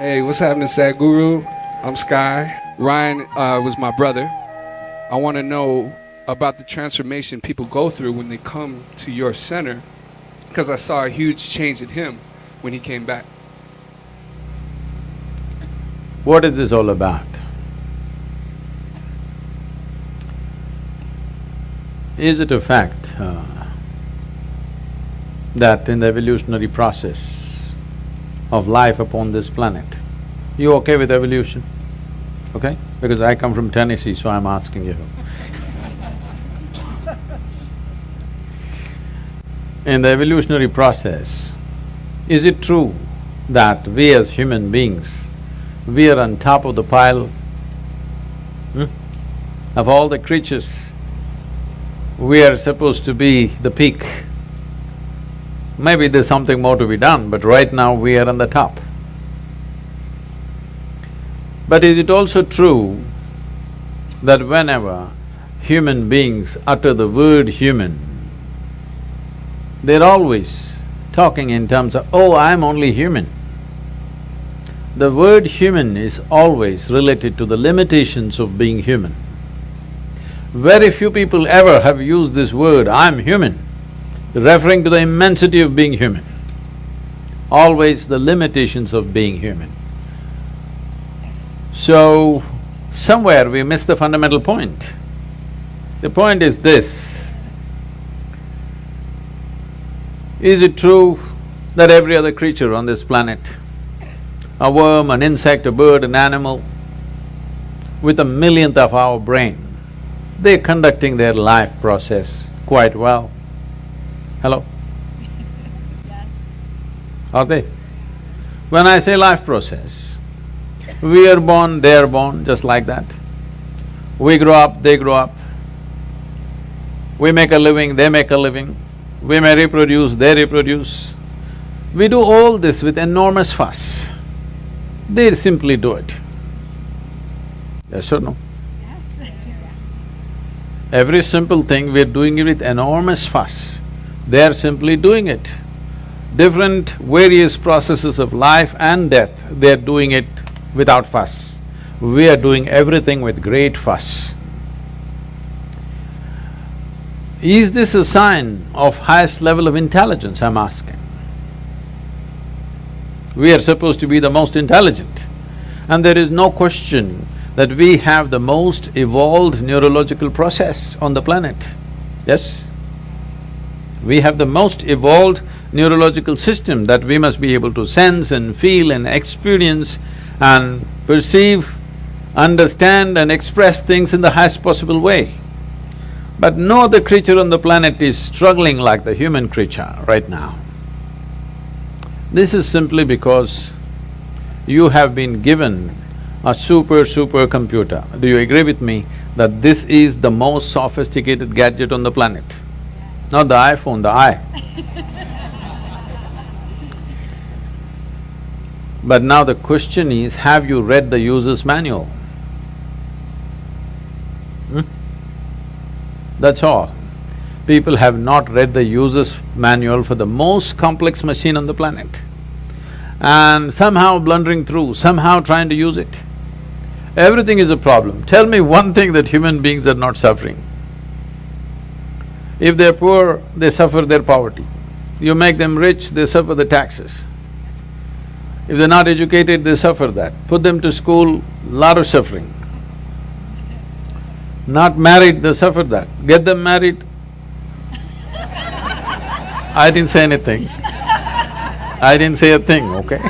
Hey, what's happening, Sadhguru? I'm Sky. Ryan was my brother. I want to know about the transformation people go through when they come to your center, because I saw a huge change in him when he came back. What is this all about? Is it a fact that in the evolutionary process of life upon this planet, you okay with evolution? Okay? Because I come from Tennessee, so I'm asking you. In the evolutionary process, is it true that we as human beings, we are on top of the pile of all the creatures? We are supposed to be the peak. Maybe there's something more to be done, but right now we are on the top. But is it also true that whenever human beings utter the word human, they're always talking in terms of, oh, I'm only human. The word human is always related to the limitations of being human. Very few people ever have used this word, I'm human, referring to the immensity of being human. Always the limitations of being human. So, somewhere we miss the fundamental point. The point is this: is it true that every other creature on this planet, a worm, an insect, a bird, an animal, with a millionth of our brain, they're conducting their life process quite well? Hello? Yes. Are they? When I say life process, we are born, they are born, just like that. We grow up, they grow up. We make a living, they make a living. We may reproduce, they reproduce. We do all this with enormous fuss. They simply do it. Yes or no? Yes. Every simple thing, we're doing it with enormous fuss. They're simply doing it. Different various processes of life and death, they're doing it without fuss. We are doing everything with great fuss. Is this a sign of highest level of intelligence, I'm asking? We are supposed to be the most intelligent, and there is no question that we have the most evolved neurological process on the planet, yes? We have the most evolved neurological system that we must be able to sense and feel and experience and perceive, understand and express things in the highest possible way. But no other creature on the planet is struggling like the human creature right now. This is simply because you have been given a supercomputer. Do you agree with me that this is the most sophisticated gadget on the planet? Not the iPhone, the eye. But now the question is, have you read the user's manual? That's all. People have not read the user's manual for the most complex machine on the planet, and somehow blundering through, somehow trying to use it. Everything is a problem. Tell me one thing that human beings are not suffering. If they're poor, they suffer their poverty. You make them rich, they suffer the taxes. If they're not educated, they suffer that. Put them to school, lot of suffering. Not married, they suffer that. Get them married. I didn't say anything. I didn't say a thing, okay?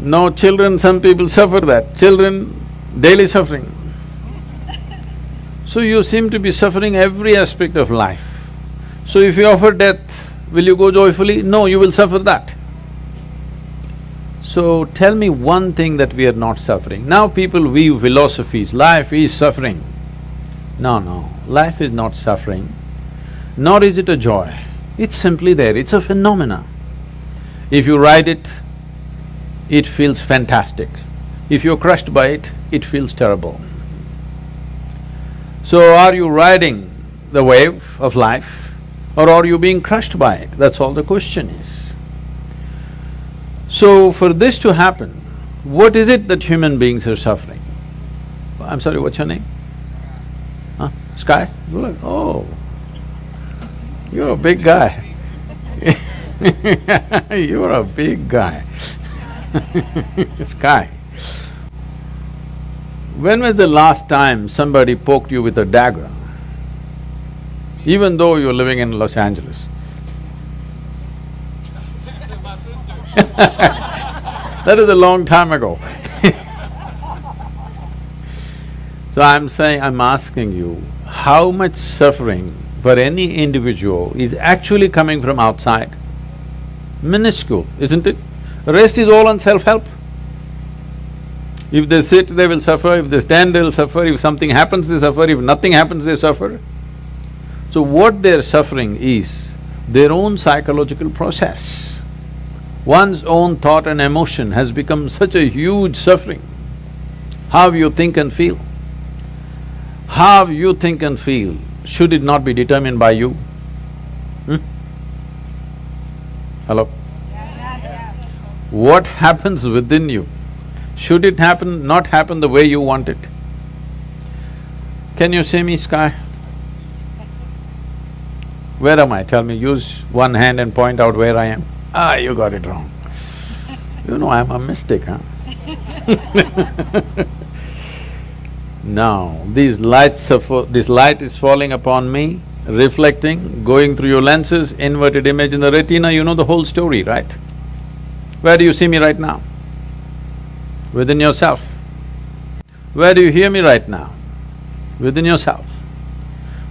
No children, some people suffer that. Children, daily suffering. So you seem to be suffering every aspect of life. So if you offer death, will you go joyfully? No, you will suffer that. So tell me one thing that we are not suffering. Now people weave philosophies, life is suffering. No, life is not suffering, nor is it a joy. It's simply there, it's a phenomena. If you ride it, it feels fantastic. If you're crushed by it, it feels terrible. So are you riding the wave of life or are you being crushed by it? That's all the question is. So for this to happen, what is it that human beings are suffering? I'm sorry, what's your name? Huh? Sky? You're like, oh, you're a big guy. You're a big guy. Sky. When was the last time somebody poked you with a dagger? Even though you're living in Los Angeles. That is a long time ago. So I'm asking you, how much suffering for any individual is actually coming from outside? Minuscule, isn't it? The rest is all on self-help. If they sit, they will suffer, if they stand, they will suffer, if something happens, they suffer, if nothing happens, they suffer. So what they're suffering is their own psychological process. One's own thought and emotion has become such a huge suffering. How you think and feel. How you think and feel, should it not be determined by you? Hello? What happens within you? Should it not happen the way you want it? Can you see me, Sky? Where am I? Tell me, use one hand and point out where I am. Ah, you got it wrong. You know I'm a mystic, huh? Now, this light is falling upon me, reflecting, going through your lenses, inverted image in the retina, you know the whole story, right? Where do you see me right now? Within yourself. Where do you hear me right now? Within yourself.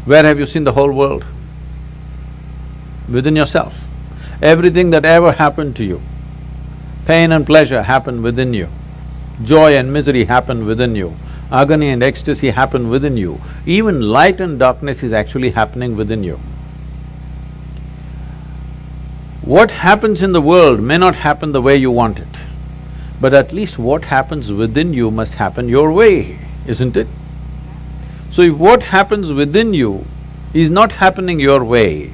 Where have you seen the whole world? Within yourself. Everything that ever happened to you, pain and pleasure happened within you, joy and misery happened within you, agony and ecstasy happen within you, even light and darkness is actually happening within you. What happens in the world may not happen the way you want it, but at least what happens within you must happen your way, isn't it? So if what happens within you is not happening your way,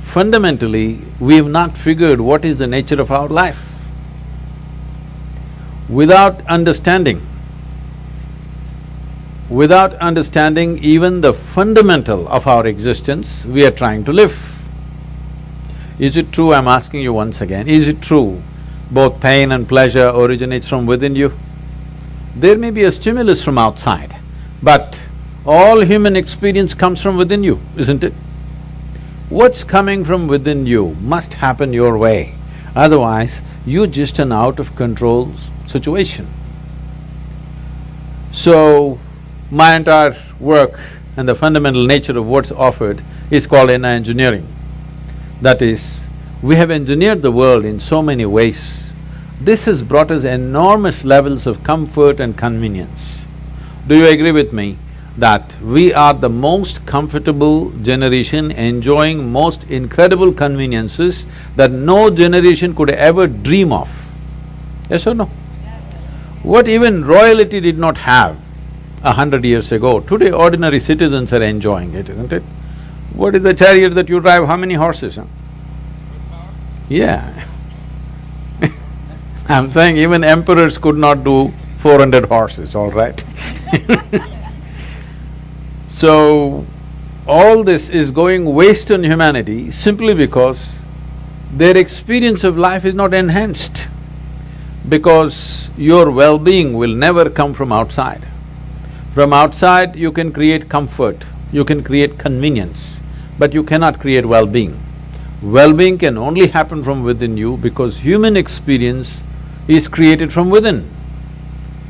fundamentally, we have not figured what is the nature of our life. Without understanding even the fundamental of our existence, we are trying to live. Is it true, I'm asking you once again, is it true both pain and pleasure originates from within you? There may be a stimulus from outside, but all human experience comes from within you, isn't it? What's coming from within you must happen your way, otherwise you're just an out-of-control situation. So, my entire work and the fundamental nature of what's offered is called inner engineering. That is, we have engineered the world in so many ways. This has brought us enormous levels of comfort and convenience. Do you agree with me that we are the most comfortable generation enjoying most incredible conveniences that no generation could ever dream of? Yes or no? Yes. What even royalty did not have 100 years ago, today ordinary citizens are enjoying it, isn't it? What is the chariot that you drive, how many horses, huh? Yeah. I'm saying even emperors could not do 400 horses, all right? So, all this is going waste on humanity simply because their experience of life is not enhanced. Because your well-being will never come from outside. From outside, you can create comfort, you can create convenience, but you cannot create well-being. Well-being can only happen from within you because human experience is created from within.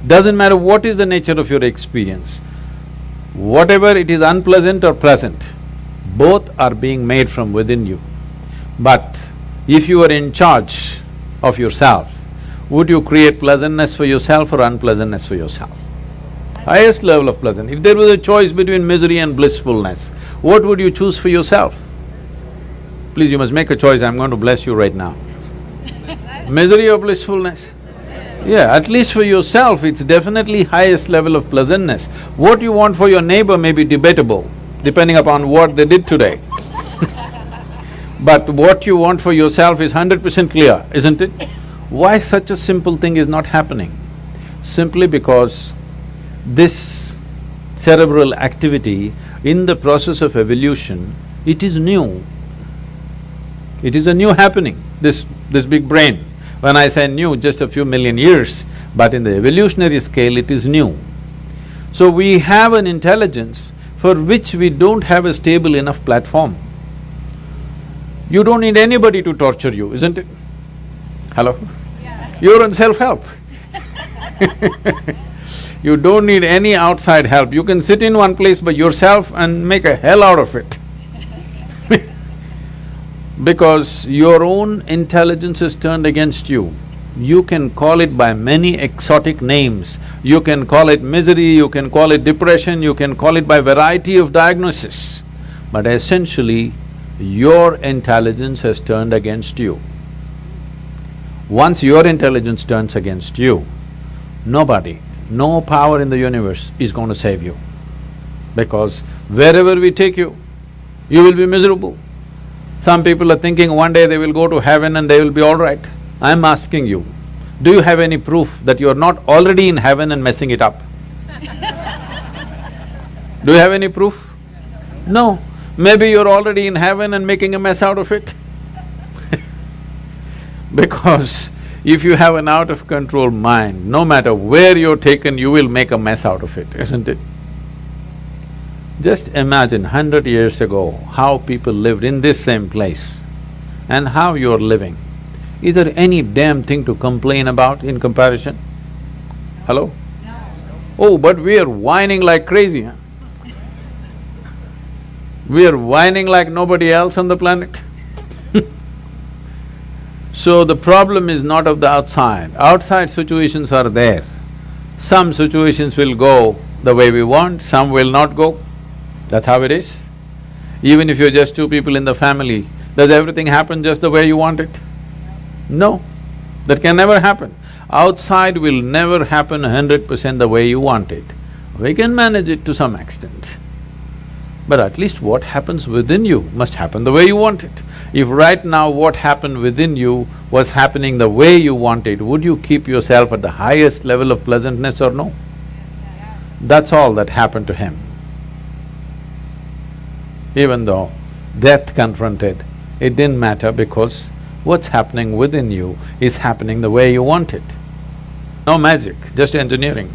Doesn't matter what is the nature of your experience, whatever it is unpleasant or pleasant, both are being made from within you. But if you are in charge of yourself, would you create pleasantness for yourself or unpleasantness for yourself? Highest level of pleasant. If there was a choice between misery and blissfulness, what would you choose for yourself? Please, you must make a choice, I'm going to bless you right now. Misery or blissfulness? Yeah, at least for yourself, it's definitely highest level of pleasantness. What you want for your neighbor may be debatable, depending upon what they did today. But what you want for yourself is 100% clear, isn't it? Why such a simple thing is not happening? Simply because this cerebral activity in the process of evolution, it is new. It is a new happening, this big brain. When I say new, just a few million years, but in the evolutionary scale it is new. So we have an intelligence for which we don't have a stable enough platform. You don't need anybody to torture you, isn't it? Hello? Yeah. You're on self-help. You don't need any outside help. You can sit in one place by yourself and make a hell out of it. Because your own intelligence is turned against you. You can call it by many exotic names. You can call it misery, you can call it depression, you can call it by variety of diagnosis. But essentially, your intelligence has turned against you. Once your intelligence turns against you, nobody, no power in the universe is going to save you. Because wherever we take you, you will be miserable. Some people are thinking one day they will go to heaven and they will be all right. I'm asking you, do you have any proof that you are not already in heaven and messing it up? Do you have any proof? No. Maybe you're already in heaven and making a mess out of it. Because if you have an out-of-control mind, no matter where you're taken, you will make a mess out of it, isn't it? Just imagine 100 years ago, how people lived in this same place and how you're living. Is there any damn thing to complain about in comparison? Hello? No. Oh, but we are whining like crazy, huh? We are whining like nobody else on the planet. So the problem is not of the outside. Outside situations are there. Some situations will go the way we want, some will not go. That's how it is. Even if you're just two people in the family, does everything happen just the way you want it? No, that can never happen. Outside will never happen 100% the way you want it. We can manage it to some extent. But at least what happens within you must happen the way you want it. If right now what happened within you was happening the way you want it, would you keep yourself at the highest level of pleasantness or no? That's all that happened to him. Even though death confronted, it didn't matter because what's happening within you is happening the way you want it. No magic, just engineering.